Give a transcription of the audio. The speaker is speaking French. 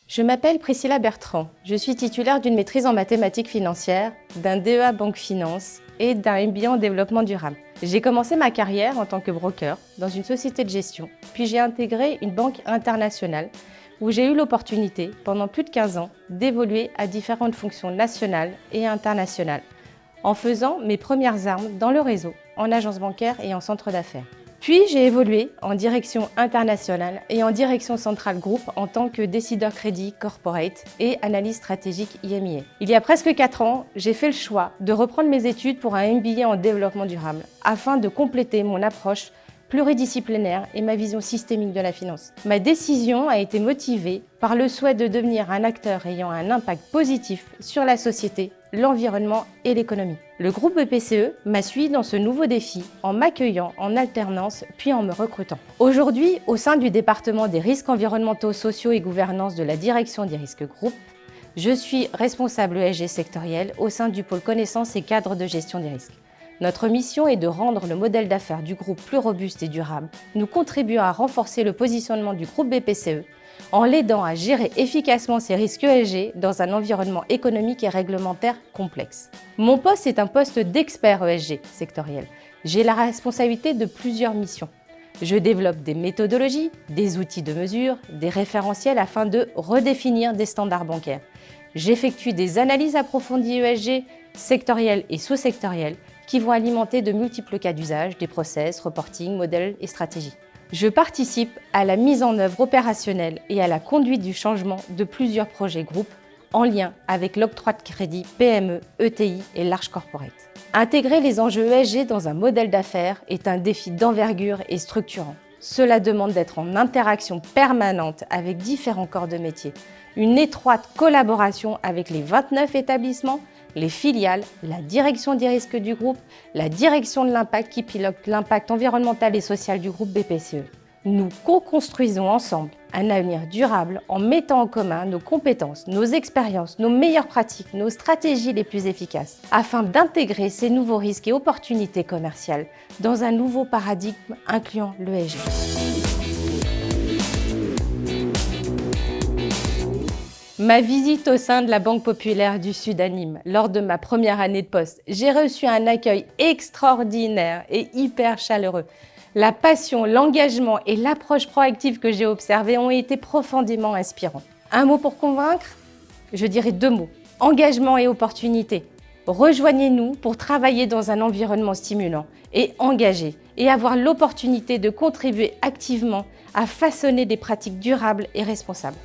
Je m'appelle Priscilla Bertrand. Je suis titulaire d'une maîtrise en mathématiques financières, d'un DEA Banque Finance et d'un MBA en développement durable. J'ai commencé ma carrière en tant que broker dans une société de gestion, puis j'ai intégré une banque internationale où j'ai eu l'opportunité, pendant plus de 15 ans, d'évoluer à différentes fonctions nationales et internationales, en faisant mes premières armes dans le réseau, en agence bancaire et en centre d'affaires. Puis j'ai évolué en direction internationale et en direction centrale groupe en tant que décideur crédit corporate et analyse stratégique IMIA. Il y a presque 4 ans, j'ai fait le choix de reprendre mes études pour un MBA en développement durable afin de compléter mon approche pluridisciplinaire et ma vision systémique de la finance. Ma décision a été motivée par le souhait de devenir un acteur ayant un impact positif sur la société, l'environnement et l'économie. Le groupe BPCE m'a suivi dans ce nouveau défi en m'accueillant en alternance puis en me recrutant. Aujourd'hui, au sein du département des risques environnementaux, sociaux et gouvernance de la direction des risques groupes, je suis responsable ESG sectoriel au sein du pôle connaissances et cadres de gestion des risques. Notre mission est de rendre le modèle d'affaires du groupe plus robuste et durable. Nous contribuons à renforcer le positionnement du groupe BPCE en l'aidant à gérer efficacement ses risques ESG dans un environnement économique et réglementaire complexe. Mon poste est un poste d'expert ESG sectoriel. J'ai la responsabilité de plusieurs missions. Je développe des méthodologies, des outils de mesure, des référentiels afin de redéfinir des standards bancaires. J'effectue des analyses approfondies ESG, sectorielles et sous-sectorielles, qui vont alimenter de multiples cas d'usage, des process, reporting, modèles et stratégies. Je participe à la mise en œuvre opérationnelle et à la conduite du changement de plusieurs projets groupes en lien avec l'octroi de crédit PME, ETI et large corporate. Intégrer les enjeux ESG dans un modèle d'affaires est un défi d'envergure et structurant. Cela demande d'être en interaction permanente avec différents corps de métier, une étroite collaboration avec les 29 établissements, les filiales, la direction des risques du groupe, la direction de l'impact qui pilote l'impact environnemental et social du groupe BPCE. Nous co-construisons ensemble un avenir durable en mettant en commun nos compétences, nos expériences, nos meilleures pratiques, nos stratégies les plus efficaces, afin d'intégrer ces nouveaux risques et opportunités commerciales dans un nouveau paradigme incluant l'ESG. Ma visite au sein de la Banque Populaire du Sud à Nîmes, lors de ma première année de poste, j'ai reçu un accueil extraordinaire et hyper chaleureux. La passion, l'engagement et l'approche proactive que j'ai observée ont été profondément inspirants. Un mot pour convaincre? Je dirais 2 mots. Engagement et opportunité. Rejoignez-nous pour travailler dans un environnement stimulant et engagé et avoir l'opportunité de contribuer activement à façonner des pratiques durables et responsables.